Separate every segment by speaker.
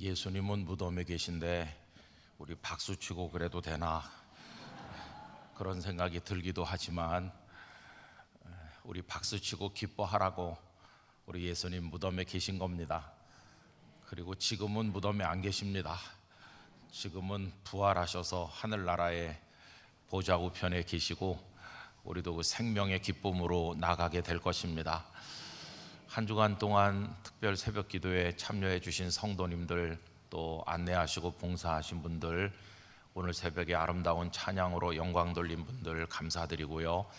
Speaker 1: 예수님은 무덤에 계신데 우리 박수 치고 그래도 되나 그런 생각이 들기도 하지만, 우리 박수 치고 기뻐하라고 우리 예수님 무덤에 계신 겁니다. 그리고 지금은 무덤에 안 계십니다. 지금은 부활하셔서 하늘나라의 보좌 우편에 계시고 우리도 그 생명의 기쁨으로 나가게 될 것입니다. 한 주간 동안 특별 새벽 기도에 참여해 주신 성도님들, 또 안내하시고 봉사하신 분들, 오늘 새벽에 아름다운 찬양으로 영광 돌린 분들 감사드리고요.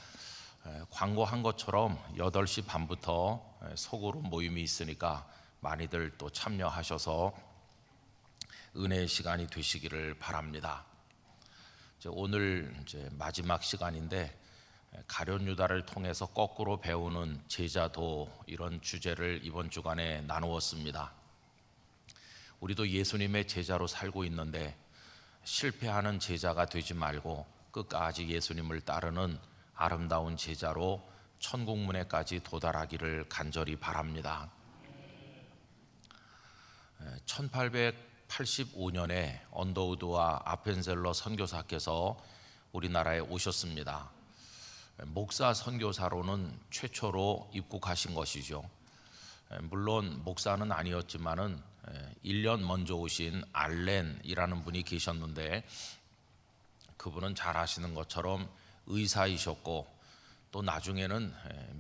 Speaker 1: 광고한 것처럼 8시 반부터 소그룹 모임이 있으니까 많이들 또 참여하셔서 은혜의 시간이 되시기를 바랍니다. 오늘 이제 마지막 시간인데, 가룟 유다를 통해서 거꾸로 배우는 제자도, 이런 주제를 이번 주간에 나누었습니다. 우리도 예수님의 제자로 살고 있는데 실패하는 제자가 되지 말고 끝까지 예수님을 따르는 아름다운 제자로 천국문에까지 도달하기를 간절히 바랍니다. 1885년에 언더우드와 아펜셀러 선교사께서 우리나라에 오셨습니다. 목사 선교사로는 최초로 입국하신 것이죠. 물론 목사는 아니었지만은 1년 먼저 오신 알렌이라는 분이 계셨는데, 그분은 잘 아시는 것처럼 의사이셨고 또 나중에는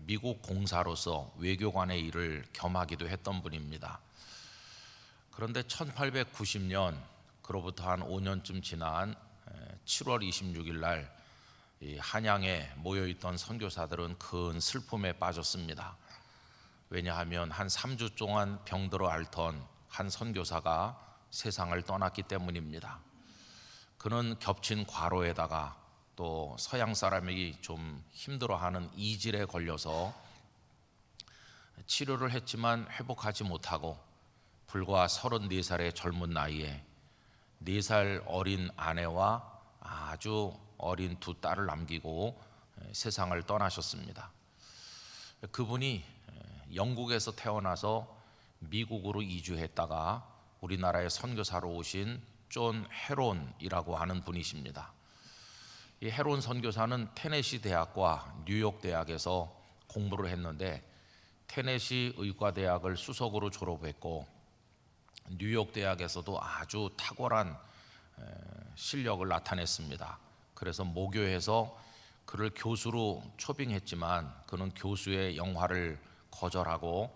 Speaker 1: 미국 공사로서 외교관의 일을 겸하기도 했던 분입니다. 그런데 1890년, 그로부터 한 5년쯤 지난 7월 26일 날 이 한양에 모여있던 선교사들은 큰 슬픔에 빠졌습니다. 왜냐하면 한 3주 동안 병들어 앓던 한 선교사가 세상을 떠났기 때문입니다. 그는 겹친 과로에다가 또 서양 사람이 좀 힘들어하는 이질에 걸려서 치료를 했지만 회복하지 못하고 불과 34살의 젊은 나이에 4살 어린 아내와 아주 어린 2 딸을 남기고 세상을 떠나셨습니다. 그분이 영국에서 태어나서 미국으로 이주했다가 우리나라에 선교사로 오신 존 헤론이라고 하는 분이십니다. 이 헤론 선교사는 테네시 대학과 뉴욕 대학에서 공부를 했는데, 테네시 의과대학을 수석으로 졸업했고 뉴욕 대학에서도 아주 탁월한 실력을 나타냈습니다. 그래서 모교에서 그를 교수로 초빙했지만 그는 교수의 영화를 거절하고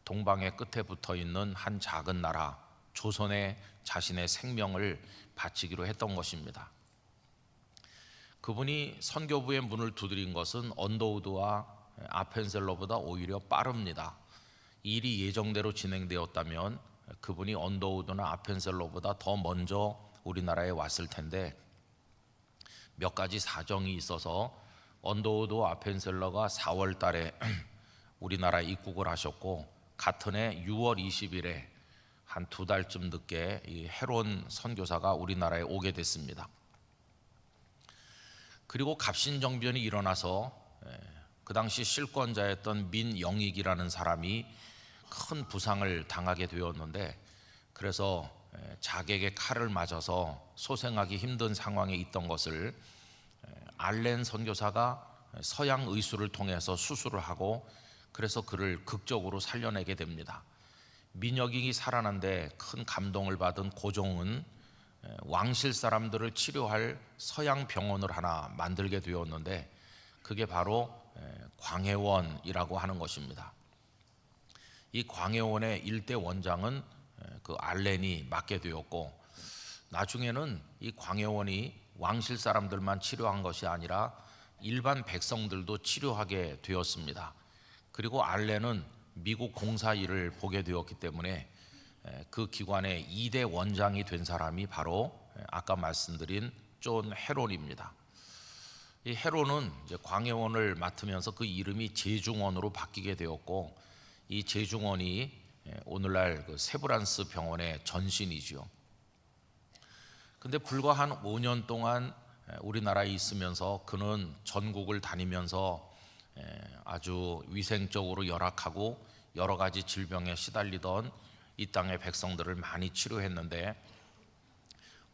Speaker 1: 동방의 끝에 붙어 있는 한 작은 나라 조선에 자신의 생명을 바치기로 했던 것입니다. 그분이 선교부의 문을 두드린 것은 언더우드와 아펜셀러보다 오히려 빠릅니다. 일이 예정대로 진행되었다면 그분이 언더우드나 아펜셀러보다 더 먼저 우리나라에 왔을 텐데, 몇 가지 사정이 있어서 언더우드와 아펜셀러가 4월 달에 우리나라에 입국을 하셨고, 같은 해 6월 20일에 한 2달쯤 늦게 이 헤론 선교사가 우리나라에 오게 됐습니다. 그리고 갑신정변이 일어나서 그 당시 실권자였던 민영익이라는 사람이 큰 부상을 당하게 되었는데, 그래서 자객의 칼을 맞아서 소생하기 힘든 상황에 있던 것을 알렌 선교사가 서양 의술을 통해서 수술을 하고, 그래서 그를 극적으로 살려내게 됩니다. 민혁이 살아난데 큰 감동을 받은 고종은 왕실 사람들을 치료할 서양 병원을 하나 만들게 되었는데, 그게 바로 광해원이라고 하는 것입니다. 이 광해원의 일대 원장은 그 알렌이 맡게 되었고, 나중에는 이 광해원이 왕실 사람들만 치료한 것이 아니라 일반 백성들도 치료하게 되었습니다. 그리고 알렌은 미국 공사 일을 보게 되었기 때문에 그 기관의 2대 원장이 된 사람이 바로 아까 말씀드린 존 헤론입니다. 이 헤론은 이제 광해원을 맡으면서 그 이름이 제중원으로 바뀌게 되었고, 이 제중원이 오늘날 그 세브란스 병원의 전신이죠. 근데 불과 한 5년 동안 우리나라에 있으면서 그는 전국을 다니면서 아주 위생적으로 열악하고 여러 가지 질병에 시달리던 이 땅의 백성들을 많이 치료했는데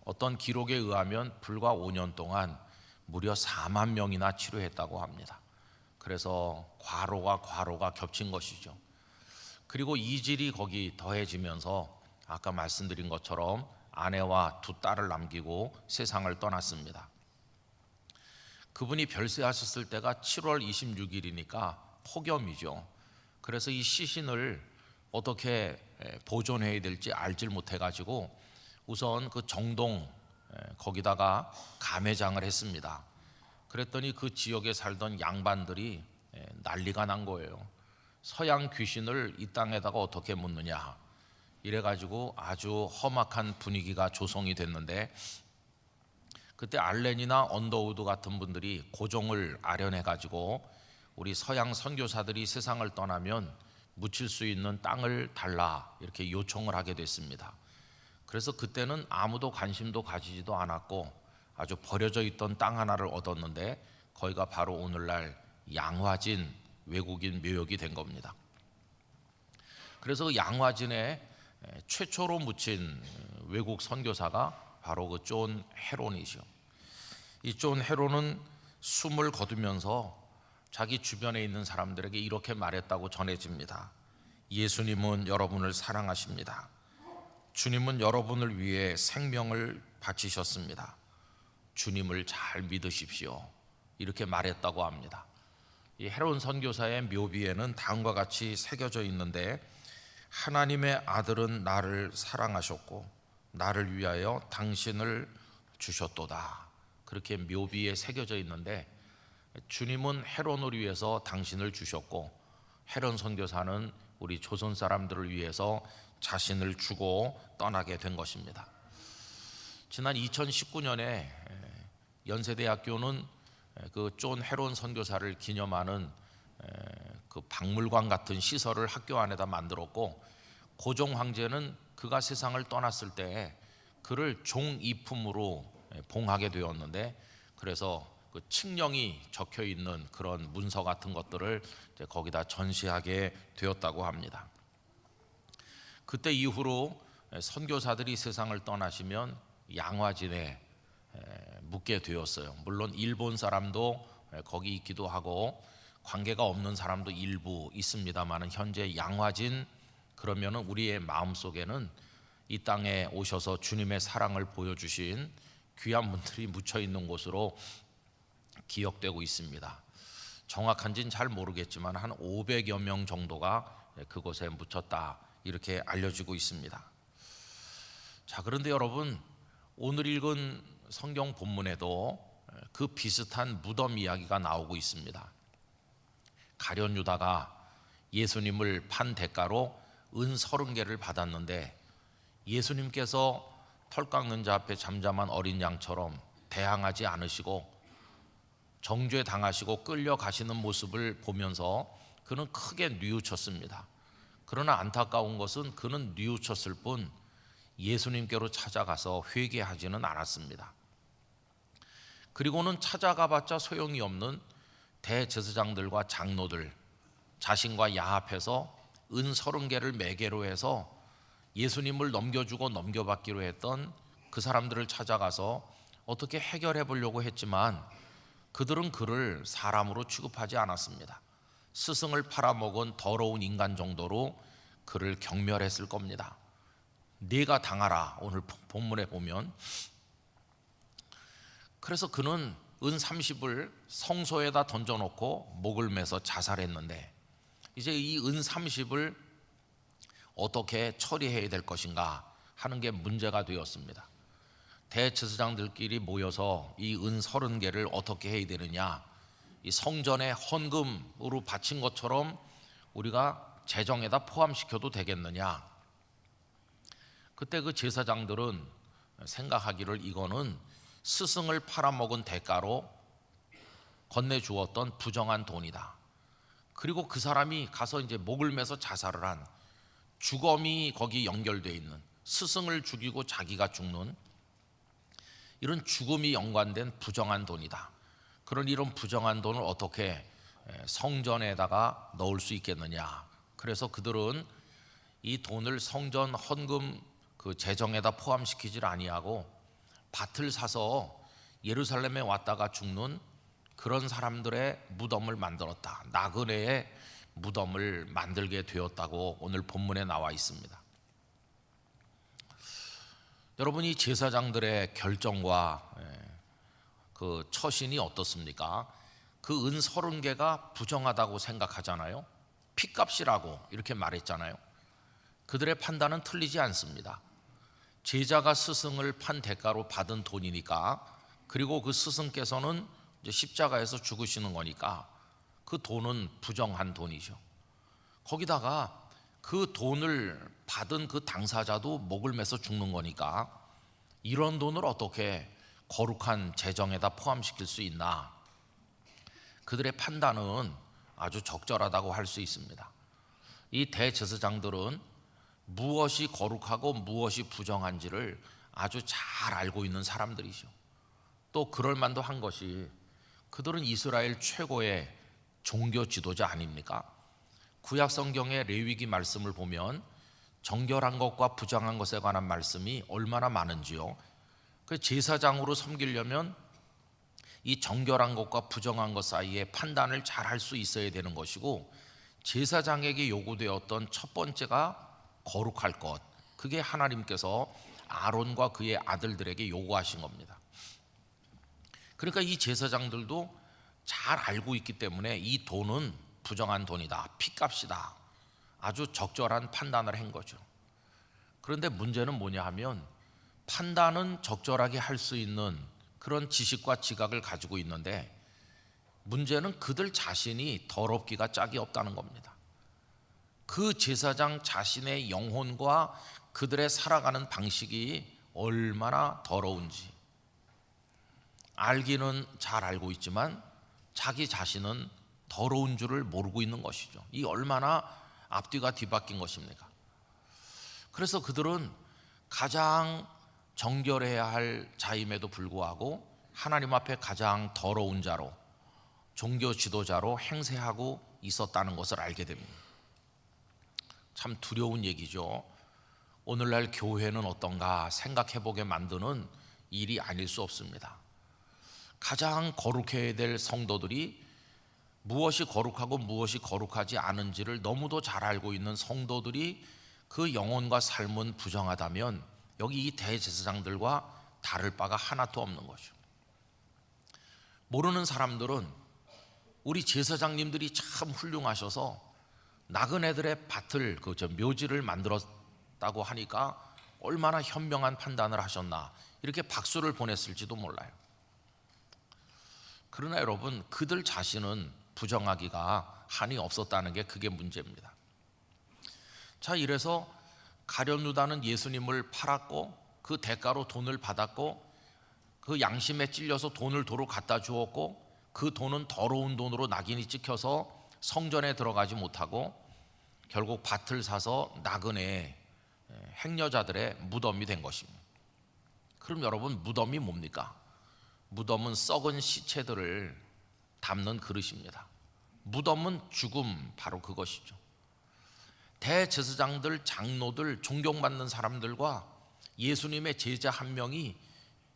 Speaker 1: 어떤 기록에 의하면 불과 5년 동안 무려 4만 명이나 치료했다고 합니다. 그래서 과로가 겹친 것이죠. 그리고 이질이 거기 더해지면서 아까 말씀드린 것처럼 아내와 두 딸을 남기고 세상을 떠났습니다. 그분이 별세하셨을 때가 7월 26일이니까 폭염이죠. 그래서 이 시신을 어떻게 보존해야 될지 알질 못해가지고 우선 그 정동 거기다가 가매장을 했습니다. 그랬더니 그 지역에 살던 양반들이 난리가 난 거예요. 서양 귀신을 이 땅에다가 어떻게 묻느냐 이래가지고 아주 험악한 분위기가 조성이 됐는데, 그때 알렌이나 언더우드 같은 분들이 고종을 아련해가지고 우리 서양 선교사들이 세상을 떠나면 묻힐 수 있는 땅을 달라 이렇게 요청을 하게 됐습니다. 그래서 그때는 아무도 관심도 가지지도 않았고 아주 버려져 있던 땅 하나를 얻었는데 거기가 바로 오늘날 양화진 외국인 묘역이 된 겁니다. 그래서 그 양화진에 최초로 묻힌 외국 선교사가 바로 그 존 헤론이죠. 이 존 헤론은 숨을 거두면서 자기 주변에 있는 사람들에게 이렇게 말했다고 전해집니다. 예수님은 여러분을 사랑하십니다. 주님은 여러분을 위해 생명을 바치셨습니다. 주님을 잘 믿으십시오. 이렇게 말했다고 합니다. 이 헤론 선교사의 묘비에는 다음과 같이 새겨져 있는데, 하나님의 아들은 나를 사랑하셨고 나를 위하여 당신을 주셨도다. 그렇게 묘비에 새겨져 있는데, 주님은 헤론을 위해서 당신을 주셨고 헤론 선교사는 우리 조선 사람들을 위해서 자신을 주고 떠나게 된 것입니다. 지난 2019년에 연세대학교는 그 존 헤론 선교사를 기념하는 그 박물관 같은 시설을 학교 안에다 만들었고, 고종 황제는 그가 세상을 떠났을 때 그를 종이품으로 봉하게 되었는데, 그래서 그 칙령이 적혀 있는 그런 문서 같은 것들을 이제 거기다 전시하게 되었다고 합니다. 그때 이후로 선교사들이 세상을 떠나시면 양화진에 묵게 되었어요. 물론 일본 사람도 거기 있기도 하고 관계가 없는 사람도 일부 있습니다만, 현재 양화진 그러면은 우리의 마음속에는 이 땅에 오셔서 주님의 사랑을 보여주신 귀한 분들이 묻혀 있는 곳으로 기억되고 있습니다. 정확한지는 잘 모르겠지만 한 500여 명 정도가 그곳에 묻혔다 이렇게 알려지고 있습니다. 자, 그런데 여러분, 오늘 읽은 성경 본문에도 그 비슷한 무덤 이야기가 나오고 있습니다. 가룟 유다가 예수님을 판 대가로 은 30개를 받았는데, 예수님께서 털 깎는 자 앞에 잠잠한 어린 양처럼 대항하지 않으시고 정죄 당하시고 끌려가시는 모습을 보면서 그는 크게 뉘우쳤습니다. 그러나 안타까운 것은 그는 뉘우쳤을 뿐 예수님께로 찾아가서 회개하지는 않았습니다. 그리고는 찾아가봤자 소용이 없는 대제사장들과 장로들, 자신과 야합해서 은 30개를 매개로 해서 예수님을 넘겨주고 넘겨받기로 했던 그 사람들을 찾아가서 어떻게 해결해 보려고 했지만, 그들은 그를 사람으로 취급하지 않았습니다. 스승을 팔아먹은 더러운 인간 정도로 그를 경멸했을 겁니다. 네가 당하라, 오늘 본문에 보면. 그래서 그는 은 30을 성소에다 던져놓고 목을 매서 자살했는데, 이제 이 은 30을 어떻게 처리해야 될 것인가 하는 게 문제가 되었습니다. 대제사장들끼리 모여서 이 은 30개를 어떻게 해야 되느냐, 이 성전에 헌금으로 바친 것처럼 우리가 재정에다 포함시켜도 되겠느냐. 그때 그 제사장들은 생각하기를 이거는 스승을 팔아먹은 대가로 건네주었던 부정한 돈이다. 그리고 그 사람이 가서 이제 목을 매서 자살을 한, 주검이 거기 연결되어 있는, 스승을 죽이고 자기가 죽는 이런 죽음이 연관된 부정한 돈이다. 그런 이런 부정한 돈을 어떻게 성전에다가 넣을 수 있겠느냐. 그래서 그들은 이 돈을 성전 헌금 그 재정에다 포함시키질 아니하고 밭을 사서 예루살렘에 왔다가 죽는 그런 사람들의 무덤을 만들었다. 나그네의 무덤을 만들게 되었다고 오늘 본문에 나와 있습니다. 여러분이 제사장들의 결정과 그 처신이 어떻습니까? 그 은 30개가 부정하다고 생각하잖아요. 핏값이라고 이렇게 말했잖아요. 그들의 판단은 틀리지 않습니다. 제자가 스승을 판 대가로 받은 돈이니까, 그리고 그 스승께서는 이제 십자가에서 죽으시는 거니까 그 돈은 부정한 돈이죠. 거기다가 그 돈을 받은 그 당사자도 목을 매서 죽는 거니까 이런 돈을 어떻게 거룩한 재정에다 포함시킬 수 있나? 그들의 판단은 아주 적절하다고 할 수 있습니다. 이 대제사장들은 무엇이 거룩하고 무엇이 부정한지를 아주 잘 알고 있는 사람들이죠. 또 그럴 만도 한 것이 그들은 이스라엘 최고의 종교 지도자 아닙니까? 구약 성경의 레위기 말씀을 보면 정결한 것과 부정한 것에 관한 말씀이 얼마나 많은지요. 그 제사장으로 섬기려면 이 정결한 것과 부정한 것 사이에 판단을 잘 할 수 있어야 되는 것이고, 제사장에게 요구되었던 첫 번째가 거룩할 것, 그게 하나님께서 아론과 그의 아들들에게 요구하신 겁니다. 그러니까 이 제사장들도 잘 알고 있기 때문에 이 돈은 부정한 돈이다, 핏값이다, 아주 적절한 판단을 한 거죠. 그런데 문제는 뭐냐 하면, 판단은 적절하게 할 수 있는 그런 지식과 지각을 가지고 있는데, 문제는 그들 자신이 더럽기가 짝이 없다는 겁니다. 그 제사장 자신의 영혼과 그들의 살아가는 방식이 얼마나 더러운지 알기는 잘 알고 있지만 자기 자신은 더러운 줄을 모르고 있는 것이죠. 이 얼마나 앞뒤가 뒤바뀐 것입니까? 그래서 그들은 가장 정결해야 할 자임에도 불구하고 하나님 앞에 가장 더러운 자로, 종교 지도자로 행세하고 있었다는 것을 알게 됩니다. 참 두려운 얘기죠. 오늘날 교회는 어떤가 생각해보게 만드는 일이 아닐 수 없습니다. 가장 거룩해야 될 성도들이 무엇이 거룩하고 무엇이 거룩하지 않은지를 너무도 잘 알고 있는 성도들이 그 영혼과 삶은 부정하다면 여기 이 대제사장들과 다를 바가 하나도 없는 거죠. 모르는 사람들은 우리 제사장님들이 참 훌륭하셔서 나그네들의 밭을, 묘지를 만들었다고 하니까 얼마나 현명한 판단을 하셨나, 이렇게 박수를 보냈을지도 몰라요. 그러나 여러분, 그들 자신은 부정하기가 한이 없었다는 게 그게 문제입니다. 자, 이래서 가룟 유다는 예수님을 팔았고 그 대가로 돈을 받았고 그 양심에 찔려서 돈을 도로 갖다 주었고, 그 돈은 더러운 돈으로 낙인이 찍혀서 성전에 들어가지 못하고 결국 밭을 사서 나그네 행여자들의 무덤이 된 것입니다. 그럼 여러분, 무덤이 뭡니까? 무덤은 썩은 시체들을 담는 그릇입니다. 무덤은 죽음, 바로 그것이죠. 대제사장들, 장로들, 존경받는 사람들과 예수님의 제자 한 명이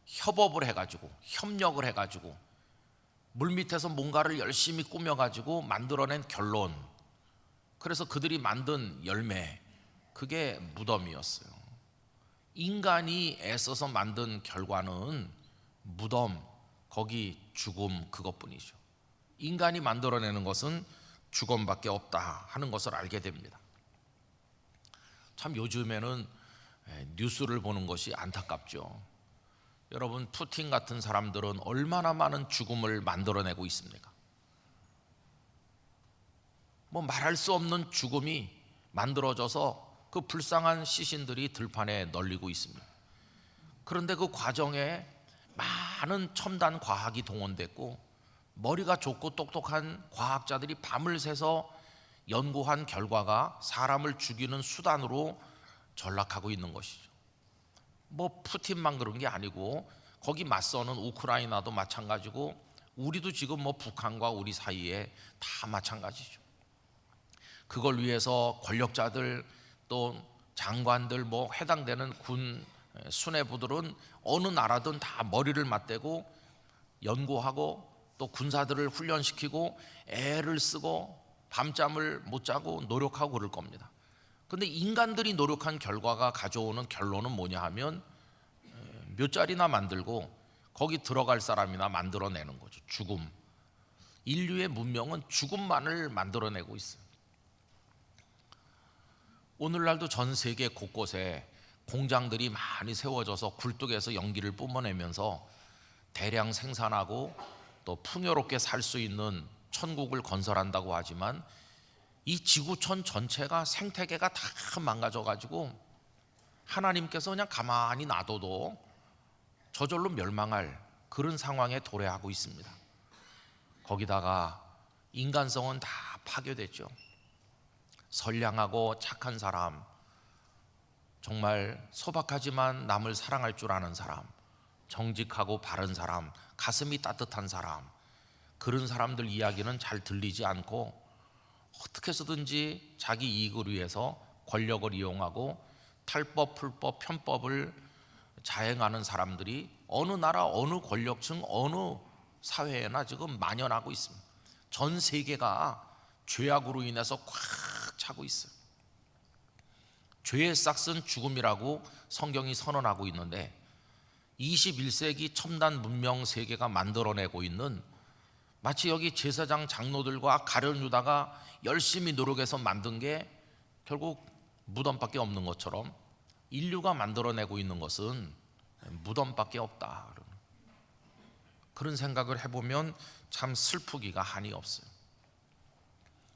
Speaker 1: 협업을 해가지고, 협력을 해가지고 물밑에서 뭔가를 열심히 꾸며가지고 만들어낸 결론, 그래서 그들이 만든 열매, 그게 무덤이었어요. 인간이 애써서 만든 결과는 무덤, 거기 죽음, 그것뿐이죠. 인간이 만들어내는 것은 죽음밖에 없다 하는 것을 알게 됩니다. 참 요즘에는 뉴스를 보는 것이 안타깝죠. 여러분, 푸틴 같은 사람들은 얼마나 많은 죽음을 만들어내고 있습니까? 뭐 말할 수 없는 죽음이 만들어져서 그 불쌍한 시신들이 들판에 널리고 있습니다. 그런데 그 과정에 많은 첨단 과학이 동원됐고 머리가 좋고 똑똑한 과학자들이 밤을 새서 연구한 결과가 사람을 죽이는 수단으로 전락하고 있는 것이죠. 뭐 푸틴만 그런 게 아니고 거기 맞서는 우크라이나도 마찬가지고, 우리도 지금 뭐 북한과 우리 사이에 다 마찬가지죠. 그걸 위해서 권력자들, 또 장관들 뭐 해당되는 군 수뇌부들은 어느 나라든 다 머리를 맞대고 연구하고 또 군사들을 훈련시키고 애를 쓰고 밤잠을 못 자고 노력하고 그럴 겁니다. 그런데 인간들이 노력한 결과가 가져오는 결론은 뭐냐 하면 몇 자리나 만들고 거기 들어갈 사람이나 만들어내는 거죠. 죽음. 인류의 문명은 죽음만을 만들어내고 있어요. 오늘날도 전 세계 곳곳에 공장들이 많이 세워져서 굴뚝에서 연기를 뿜어내면서 대량 생산하고 또 풍요롭게 살 수 있는 천국을 건설한다고 하지만 이 지구촌 전체가 생태계가 다 망가져가지고 하나님께서 그냥 가만히 놔둬도 저절로 멸망할 그런 상황에 도래하고 있습니다. 거기다가 인간성은 다 파괴됐죠. 선량하고 착한 사람, 정말 소박하지만 남을 사랑할 줄 아는 사람, 정직하고 바른 사람, 가슴이 따뜻한 사람, 그런 사람들 이야기는 잘 들리지 않고 어떻게 해서든지 자기 이익을 위해서 권력을 이용하고 탈법, 풀법, 편법을 자행하는 사람들이 어느 나라, 어느 권력층, 어느 사회에나 지금 만연하고 있습니다. 전 세계가 죄악으로 인해서 꽉 차고 있어요. 죄의 싹은 죽음이라고 성경이 선언하고 있는데 21세기 첨단 문명 세계가 만들어내고 있는, 마치 여기 제사장 장로들과 가룟 유다가 열심히 노력해서 만든 게 결국 무덤밖에 없는 것처럼 인류가 만들어내고 있는 것은 무덤밖에 없다. 그런 생각을 해보면 참 슬프기가 한이 없어요.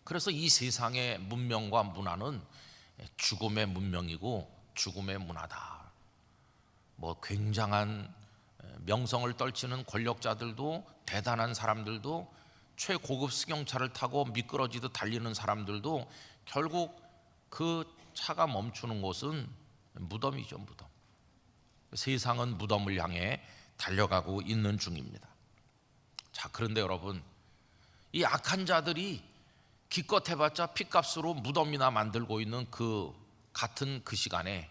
Speaker 1: 그래서 이 세상의 문명과 문화는 죽음의 문명이고 죽음의 문화다. 뭐 굉장한 명성을 떨치는 권력자들도, 대단한 사람들도, 최고급 승용차를 타고 미끄러지듯 달리는 사람들도 결국 그 차가 멈추는 곳은 무덤이죠. 무덤. 세상은 무덤을 향해 달려가고 있는 중입니다. 자, 그런데 여러분, 이 악한 자들이 기껏 해봤자 핏값으로 무덤이나 만들고 있는 그 같은 그 시간에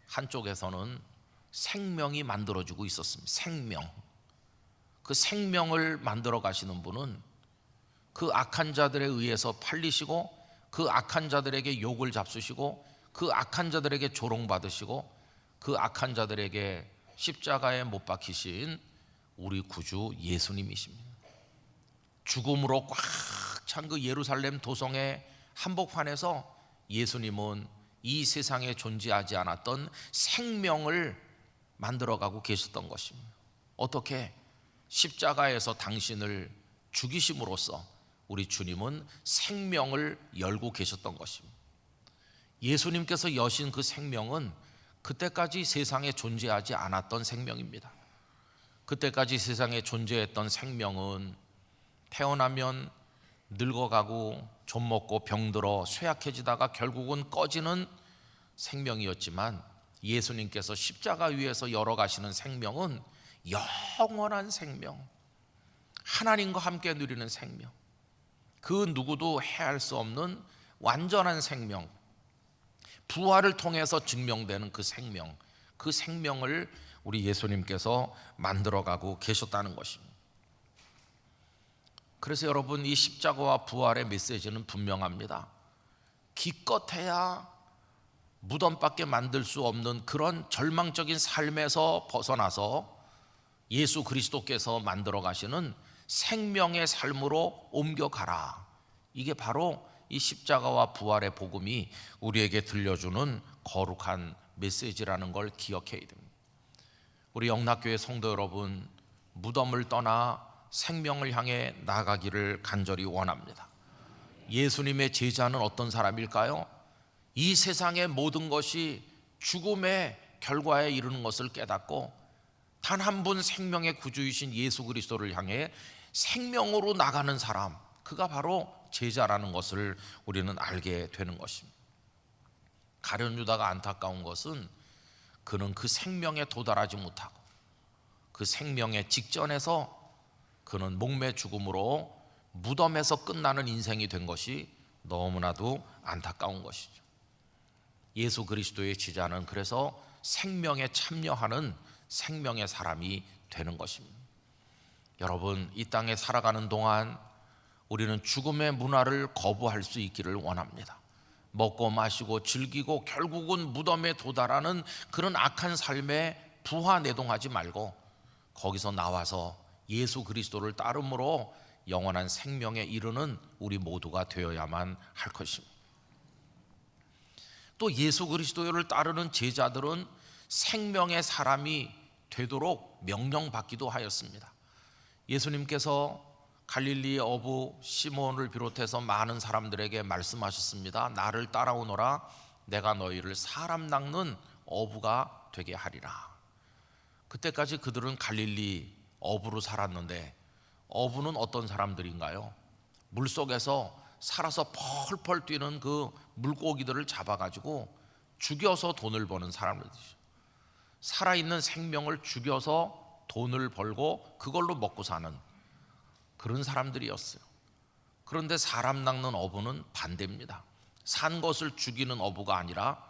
Speaker 1: 한쪽에서는 생명이 만들어지고 있었습니다. 생명. 그 생명을 만들어 가시는 분은 그 악한 자들에 의해서 팔리시고, 그 악한 자들에게 욕을 잡수시고, 그 악한 자들에게 조롱받으시고, 그 악한 자들에게 십자가에 못 박히신 우리 구주 예수님이십니다. 죽음으로 꽉 찬 그 예루살렘 도성의 한복판에서 예수님은 이 세상에 존재하지 않았던 생명을 만들어가고 계셨던 것입니다. 어떻게? 십자가에서 당신을 죽이심으로써 우리 주님은 생명을 열고 계셨던 것입니다. 예수님께서 여신 그 생명은 그때까지 세상에 존재하지 않았던 생명입니다. 그때까지 세상에 존재했던 생명은 태어나면 늙어가고 좀먹고 병들어 쇠약해지다가 결국은 꺼지는 생명이었지만, 예수님께서 십자가 위에서 열어가시는 생명은 영원한 생명, 하나님과 함께 누리는 생명, 그 누구도 해할 수 없는 완전한 생명, 부활을 통해서 증명되는 그 생명, 그 생명을 우리 예수님께서 만들어가고 계셨다는 것입니다. 그래서 여러분, 이 십자가와 부활의 메시지는 분명합니다. 기껏해야 무덤밖에 만들 수 없는 그런 절망적인 삶에서 벗어나서 예수 그리스도께서 만들어 가시는 생명의 삶으로 옮겨가라. 이게 바로 이 십자가와 부활의 복음이 우리에게 들려주는 거룩한 메시지라는 걸 기억해야 됩니다. 우리 영락교회 성도 여러분, 무덤을 떠나 생명을 향해 나아가기를 간절히 원합니다. 예수님의 제자는 어떤 사람일까요? 이 세상의 모든 것이 죽음의 결과에 이르는 것을 깨닫고 단 한 분 생명의 구주이신 예수 그리스도를 향해 생명으로 나가는 사람, 그가 바로 제자라는 것을 우리는 알게 되는 것입니다. 가룟 유다가 안타까운 것은 그는 그 생명에 도달하지 못하고 그 생명의 직전에서 그는 목매 죽음으로 무덤에서 끝나는 인생이 된 것이 너무나도 안타까운 것이죠. 예수 그리스도의 제자는 그래서 생명에 참여하는 생명의 사람이 되는 것입니다. 여러분, 이 땅에 살아가는 동안 우리는 죽음의 문화를 거부할 수 있기를 원합니다. 먹고 마시고 즐기고 결국은 무덤에 도달하는 그런 악한 삶에 부하내동하지 말고 거기서 나와서 예수 그리스도를 따름으로 영원한 생명에 이르는 우리 모두가 되어야만 할 것입니다. 또 예수 그리스도를 따르는 제자들은 생명의 사람이 되도록 명령받기도 하였습니다. 예수님께서 갈릴리의 어부 시몬을 비롯해서 많은 사람들에게 말씀하셨습니다. 나를 따라오너라. 내가 너희를 사람 낚는 어부가 되게 하리라. 그때까지 그들은 갈릴리 어부로 살았는데, 어부는 어떤 사람들인가요? 물속에서 살아서 펄펄 뛰는 그 물고기들을 잡아가지고 죽여서 돈을 버는 사람들이죠. 살아있는 생명을 죽여서 돈을 벌고 그걸로 먹고 사는 그런 사람들이었어요. 그런데 사람 낚는 어부는 반대입니다. 산 것을 죽이는 어부가 아니라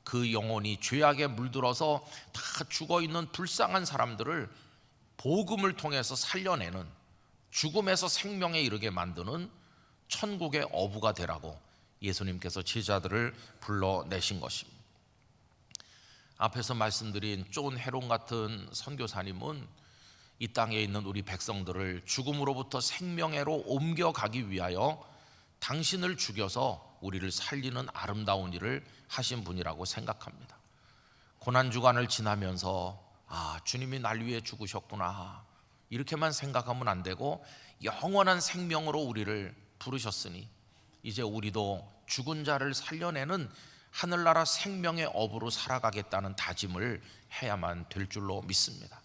Speaker 1: 그 영혼이 죄악에 물들어서 다 죽어있는 불쌍한 사람들을 복음을 통해서 살려내는, 죽음에서 생명에 이르게 만드는 천국의 어부가 되라고 예수님께서 제자들을 불러내신 것입니다. 앞에서 말씀드린 존 헤론 같은 선교사님은 이 땅에 있는 우리 백성들을 죽음으로부터 생명에로 옮겨가기 위하여 당신을 죽여서 우리를 살리는 아름다운 일을 하신 분이라고 생각합니다. 고난주간을 지나면서 주님이 날 위해 죽으셨구나 이렇게만 생각하면 안 되고, 영원한 생명으로 우리를 부르셨으니 이제 우리도 죽은 자를 살려내는 하늘나라 생명의 업으로 살아가겠다는 다짐을 해야만 될 줄로 믿습니다.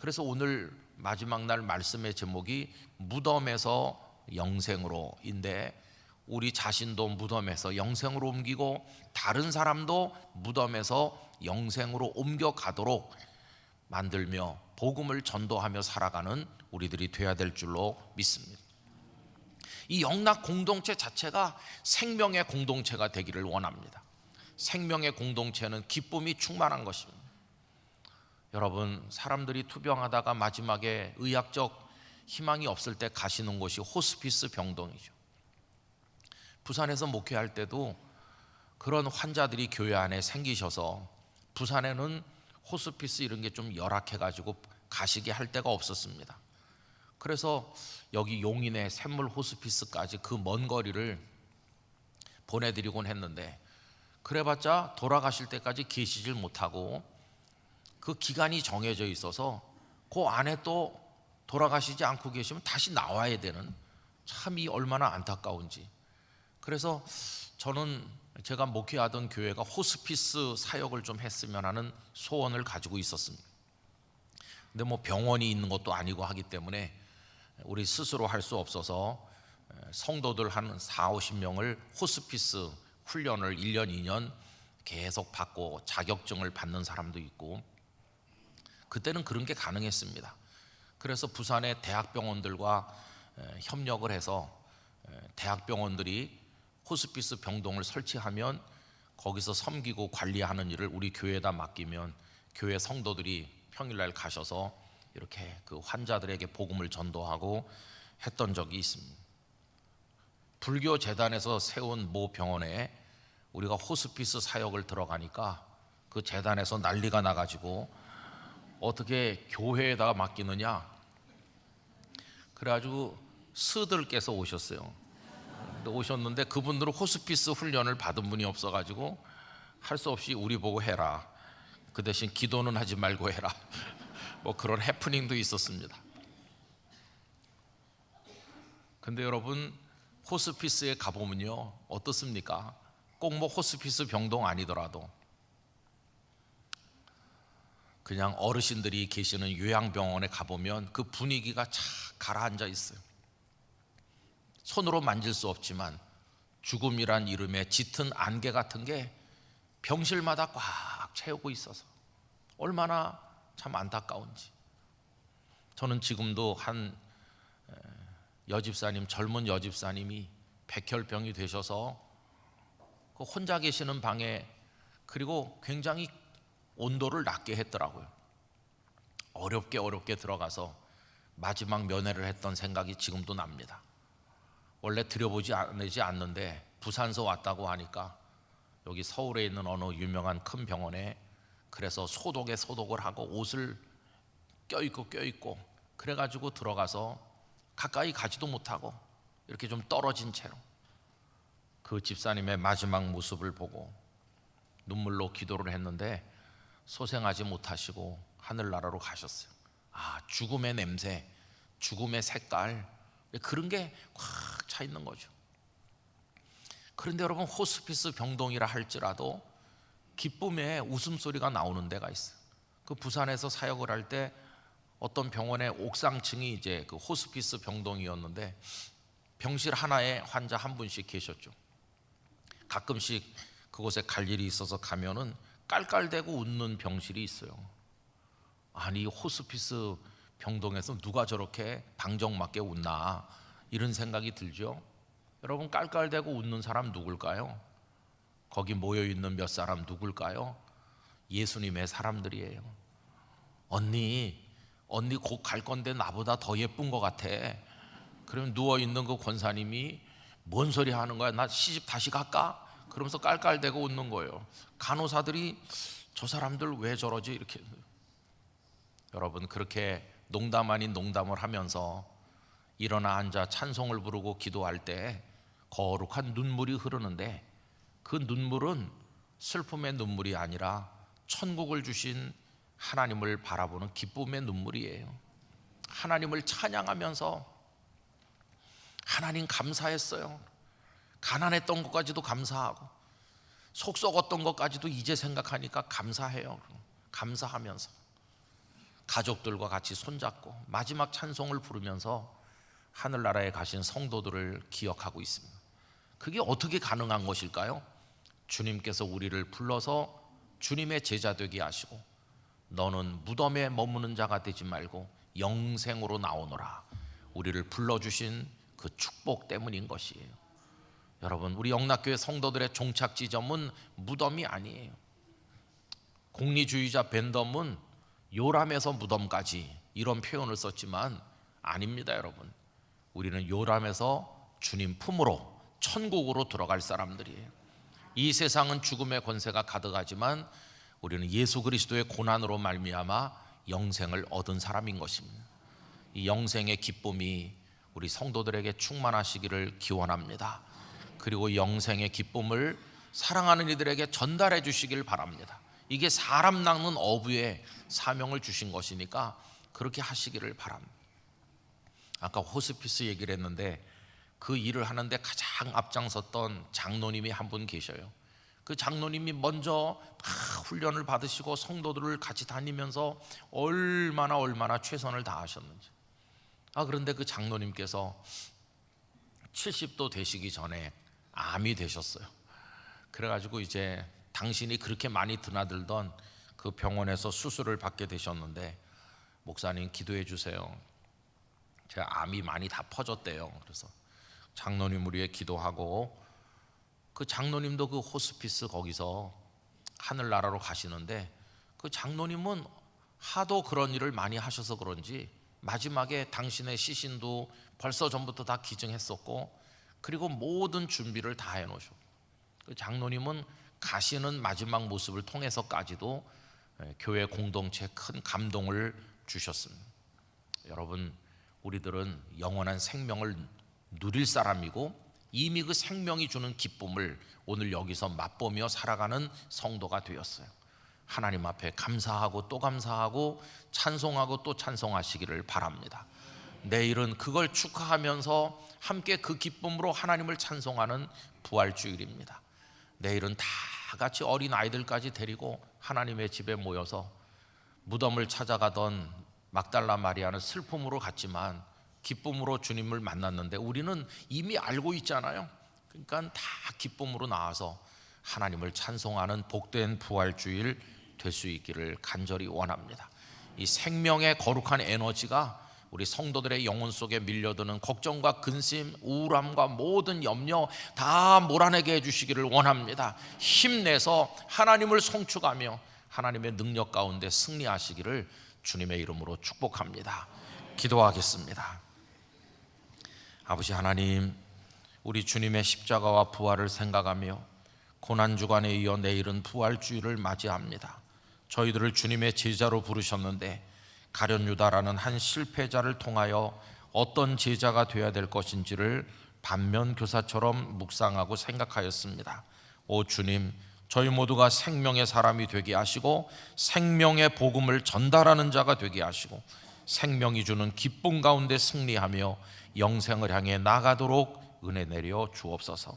Speaker 1: 그래서 오늘 마지막 날 말씀의 제목이 무덤에서 영생으로인데, 우리 자신도 무덤에서 영생으로 옮기고 다른 사람도 무덤에서 영생으로 옮겨가도록 만들며 복음을 전도하며 살아가는 우리들이 되어야 될 줄로 믿습니다. 이 영락 공동체 자체가 생명의 공동체가 되기를 원합니다. 생명의 공동체는 기쁨이 충만한 것입니다. 여러분, 사람들이 투병하다가 마지막에 의학적 희망이 없을 때 가시는 곳이 호스피스 병동이죠. 부산에서 목회할 때도 그런 환자들이 교회 안에 생기셔서 부산에는 호스피스 이런 게 좀 열악해가지고 가시게 할 데가 없었습니다. 그래서 여기 용인의 샘물 호스피스까지 그 먼 거리를 보내드리곤 했는데, 그래봤자 돌아가실 때까지 계시질 못하고 그 기간이 정해져 있어서 그 안에 또 돌아가시지 않고 계시면 다시 나와야 되는, 참 이 얼마나 안타까운지. 그래서 저는 제가 목회하던 교회가 호스피스 사역을 좀 했으면 하는 소원을 가지고 있었습니다. 근데 뭐 병원이 있는 것도 아니고 하기 때문에 우리 스스로 할 수 없어서 성도들 한 40-50명을 호스피스 훈련을 1년 2년 계속 받고 자격증을 받는 사람도 있고, 그때는 그런 게 가능했습니다. 그래서 부산의 대학병원들과 협력을 해서 대학병원들이 호스피스 병동을 설치하면 거기서 섬기고 관리하는 일을 우리 교회에다 맡기면 교회 성도들이 평일날 가셔서 이렇게 그 환자들에게 복음을 전도하고 했던 적이 있습니다. 불교 재단에서 세운 모 병원에 우리가 호스피스 사역을 들어가니까 그 재단에서 난리가 나가지고 어떻게 교회에다가 맡기느냐, 그래가지고 스들께서 오셨어요. 오셨는데 그분들은 호스피스 훈련을 받은 분이 없어가지고 할 수 없이 우리 보고 해라, 그 대신 기도는 하지 말고 해라 뭐 그런 해프닝도 있었습니다. 근데 여러분, 호스피스에 가보면요 어떻습니까? 꼭 뭐 호스피스 병동 아니더라도 그냥 어르신들이 계시는 요양병원에 가보면 그 분위기가 착 가라앉아 있어요. 손으로 만질 수 없지만 죽음이란 이름의 짙은 안개 같은 게 병실마다 꽉 채우고 있어서 얼마나 참 안타까운지. 저는 지금도 한 여집사님, 젊은 여집사님이 백혈병이 되셔서 그 혼자 계시는 방에 그리고 굉장히 온도를 낮게 했더라고요. 어렵게 들어가서 마지막 면회를 했던 생각이 지금도 납니다. 원래 들여보지 않는데 부산서 왔다고 하니까 여기 서울에 있는 어느 유명한 큰 병원에 그래서 소독을 하고 옷을 껴입고 그래가지고 들어가서 가까이 가지도 못하고 이렇게 좀 떨어진 채로 그 집사님의 마지막 모습을 보고 눈물로 기도를 했는데 소생하지 못하시고 하늘나라로 가셨어요. 죽음의 냄새, 죽음의 색깔, 그런 게 확 차 있는 거죠. 그런데 여러분, 호스피스 병동이라 할지라도 기쁨의 웃음소리가 나오는 데가 있어요. 그 부산에서 사역을 할 때 어떤 병원의 옥상층이 이제 그 호스피스 병동이었는데 병실 하나에 환자 한 분씩 계셨죠. 가끔씩 그곳에 갈 일이 있어서 가면은 깔깔대고 웃는 병실이 있어요. 아니, 호스피스 병동에서 누가 저렇게 방정맞게 웃나, 이런 생각이 들죠. 여러분, 깔깔대고 웃는 사람 누굴까요? 거기 모여있는 몇 사람 누굴까요? 예수님의 사람들이에요. 언니 곧 갈 건데 나보다 더 예쁜 것 같아. 그러면 누워있는 그 권사님이 뭔 소리 하는 거야? 나 시집 다시 갈까? 그러면서 깔깔대고 웃는 거예요. 간호사들이 저 사람들 왜 저러지? 이렇게. 여러분, 그렇게 농담 아닌 농담을 하면서 일어나 앉아 찬송을 부르고 기도할 때 거룩한 눈물이 흐르는데 그 눈물은 슬픔의 눈물이 아니라 천국을 주신 하나님을 바라보는 기쁨의 눈물이에요. 하나님을 찬양하면서 하나님 감사했어요. 가난했던 것까지도 감사하고 속 썩었던 것까지도 이제 생각하니까 감사해요. 감사하면서 가족들과 같이 손잡고 마지막 찬송을 부르면서 하늘나라에 가신 성도들을 기억하고 있습니다. 그게 어떻게 가능한 것일까요? 주님께서 우리를 불러서 주님의 제자 되게 하시고 너는 무덤에 머무는 자가 되지 말고 영생으로 나오너라, 우리를 불러주신 그 축복 때문인 것이에요. 여러분, 우리 영락교회 성도들의 종착 지점은 무덤이 아니에요. 공리주의자 벤덤은 요람에서 무덤까지 이런 표현을 썼지만 아닙니다. 여러분, 우리는 요람에서 주님 품으로 천국으로 들어갈 사람들이에요. 이 세상은 죽음의 권세가 가득하지만 우리는 예수 그리스도의 고난으로 말미암아 영생을 얻은 사람인 것입니다. 이 영생의 기쁨이 우리 성도들에게 충만하시기를 기원합니다. 그리고 영생의 기쁨을 사랑하는 이들에게 전달해 주시길 바랍니다. 이게 사람 낚는 어부의 사명을 주신 것이니까 그렇게 하시기를 바랍니다. 아까 호스피스 얘기를 했는데 그 일을 하는데 가장 앞장섰던 장로님이 한 분 계셔요. 그 장로님이 먼저 훈련을 받으시고 성도들을 같이 다니면서 얼마나 최선을 다하셨는지. 그런데 그 장로님께서 70도 되시기 전에 암이 되셨어요. 그래가지고 이제 당신이 그렇게 많이 드나들던 그 병원에서 수술을 받게 되셨는데, 목사님 기도해 주세요. 제 암이 많이 다 퍼졌대요. 그래서 장로님을 위해 기도하고, 그 장로님도 그 호스피스 거기서 하늘나라로 가시는데, 그 장로님은 하도 그런 일을 많이 하셔서 그런지 마지막에 당신의 시신도 벌써 전부터 다 기증했었고, 그리고 모든 준비를 다 해놓으셨고, 그 장로님은 가시는 마지막 모습을 통해서까지도 교회 공동체에 큰 감동을 주셨습니다. 여러분, 우리들은 영원한 생명을 누릴 사람이고 이미 그 생명이 주는 기쁨을 오늘 여기서 맛보며 살아가는 성도가 되었어요. 하나님 앞에 감사하고 또 감사하고 찬송하고 또 찬송하시기를 바랍니다. 내일은 그걸 축하하면서 함께 그 기쁨으로 하나님을 찬송하는 부활주일입니다. 내일은 다 같이 어린 아이들까지 데리고 하나님의 집에 모여서 무덤을 찾아가던 막달라 마리아는 슬픔으로 갔지만 기쁨으로 주님을 만났는데 우리는 이미 알고 있잖아요. 그러니까 다 기쁨으로 나와서 하나님을 찬송하는 복된 부활주일 될 수 있기를 간절히 원합니다. 이 생명의 거룩한 에너지가 우리 성도들의 영혼 속에 밀려드는 걱정과 근심, 우울함과 모든 염려 다 몰아내게 해주시기를 원합니다. 힘내서 하나님을 송축하며 하나님의 능력 가운데 승리하시기를 주님의 이름으로 축복합니다. 기도하겠습니다. 아버지 하나님, 우리 주님의 십자가와 부활을 생각하며 고난주간에 이어 내일은 부활주일을 맞이합니다. 저희들을 주님의 제자로 부르셨는데 가룟 유다라는 한 실패자를 통하여 어떤 제자가 되어야 될 것인지를 반면교사처럼 묵상하고 생각하였습니다. 오 주님, 저희 모두가 생명의 사람이 되게 하시고 생명의 복음을 전달하는 자가 되게 하시고 생명이 주는 기쁨 가운데 승리하며 영생을 향해 나가도록 은혜 내려 주옵소서.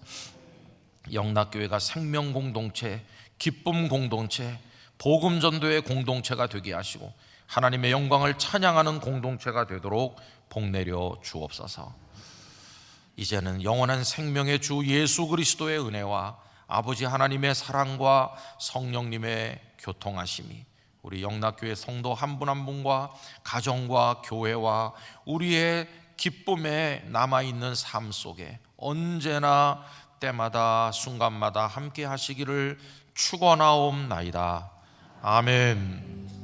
Speaker 1: 영락교회가 생명 공동체, 기쁨 공동체, 복음 전도의 공동체가 되게 하시고 하나님의 영광을 찬양하는 공동체가 되도록 복 내려 주옵소서. 이제는 영원한 생명의 주 예수 그리스도의 은혜와 아버지 하나님의 사랑과 성령님의 교통하심이 우리 영락교회 성도 한 분 한 분과 가정과 교회와 우리의 기쁨에 남아있는 삶 속에 언제나 때마다 순간마다 함께 하시기를 축원하옵나이다. 아멘.